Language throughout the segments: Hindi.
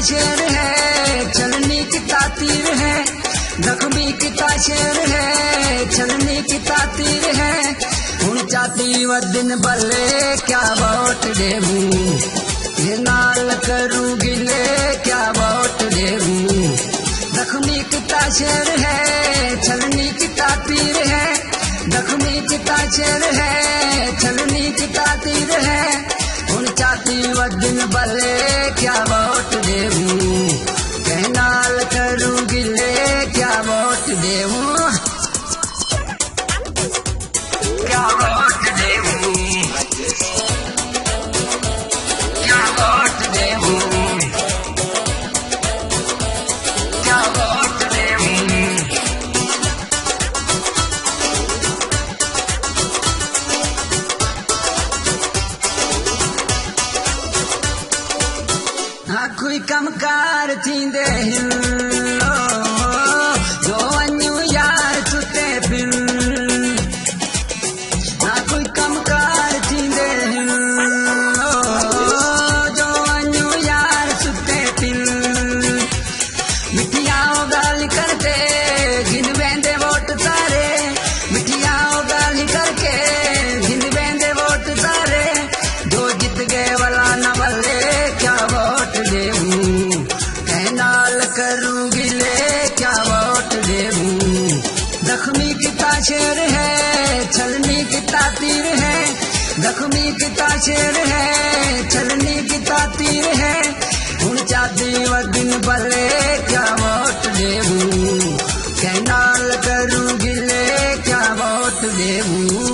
शेर है, छलनी की तातीर है। जख्मी किता शेर है, छलनी की तातीर है। हुण चाहती व दिन बल्ले क्या वोट देबू, ये नाल करूं गिले क्या वोट देबू। जख्मी किता शेर है, छलनी की तातीर है। जख्मी किता शेर है, छलनी की तातीर है। हुण चाहती व दिन बल्ले क्या वोट देबू, ये नाल करूं गिले क्या वोट देबू, क्या वोट देबू, क्या वोट देबू, क्या वोट देबू। हाँ कोई कमकार थींदे हिलो, जो वञू यार सुते पिन। हाँ कोई कमकार थींदे हिलो, जो वञू यार सुते पिन। मिठियाओ गाली करके गिन वेंदे वोट सारे, मिठियाओ गाली करके गिन वेंदे वोट सारे। जो जीत गए वाला न बल्ले क्या वोट देबू, नाल करूं गिले क्या वोट देबू। जख्मी किता शेर है, छलनी की तातीर है। जख्मी किता शेर है, छलनी की तातीर है। हुण चाहती व दिन बल्ले क्या वोट देबू, नाल करूं गिले क्या वोट देबू।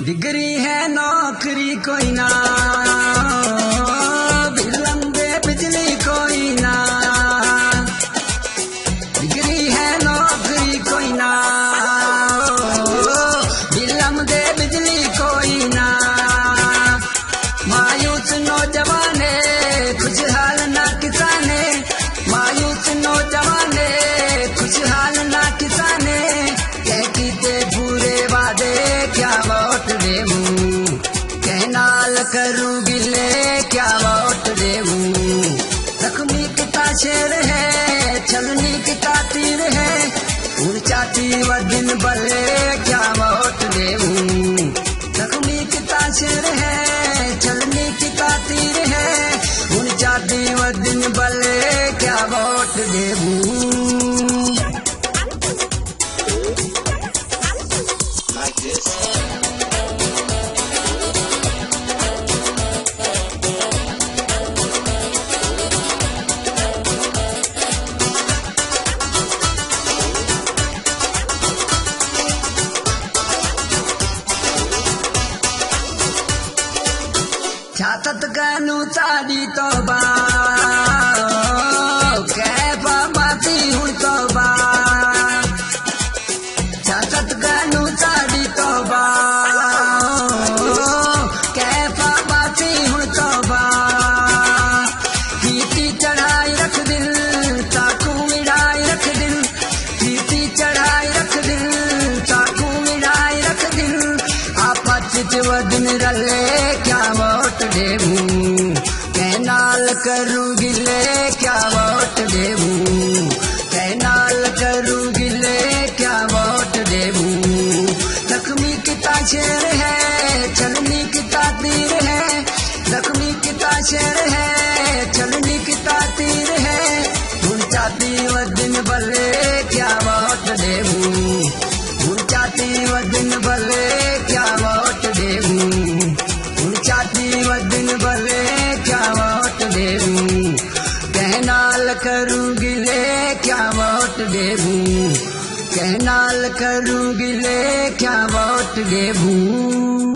डिग्री है नौकरी कोई ना, बिलम दे बिजली कोई ना। डिग्री है नौकरी कोई ना, बिलम दे बिजली कोई ना। मायूस नौजवाने खुशहाल ना किसाने, मायूस नौजवाने खुशहाल ना किसाने। कह कीते पूरे वादे क्या वोट देबू, नाल करूं गिले क्या वोट देबू। जख्मी किता शेर है, छलनी की तातीर है। हुण चाहती व दिन बल्ले क्या वोट देबू। जख्मी किता शेर है, छलनी की तातीर है। हुण चाहती व दिन बल्ले क्या वोट देबू। छातत गनु साड़ी तोबा, कैफा बाती हुण तोबा। छातत गनु साड़ी तोबा, कैफा बाती हुण तोबा। कीती चढ़ाई रख दिल, चाकू मिड़ाई रख दिल। कीती चढ़ाई रख दिल, चाकू मिड़ाई रख दिल। आपस व दिन रले क्या वोट देबू, नाल करूं गिले क्या वोट देबू। नाल करूं गिले क्या वोट देबू। जख्मी किता शेर है, छलनी की तातीर है। जख्मी किता शेर है, छलनी की तातीर है। हुण चाहती व दिन बल्ले क्या वोट देबू, हुण चाहती व दिन बल्ले क्या वोट देबू। हुण चाहती व दिन बल्ले क्या वोट देबू, नाल करूं गिले क्या वोट देबू। नाल करूं गिले क्या वोट देबू।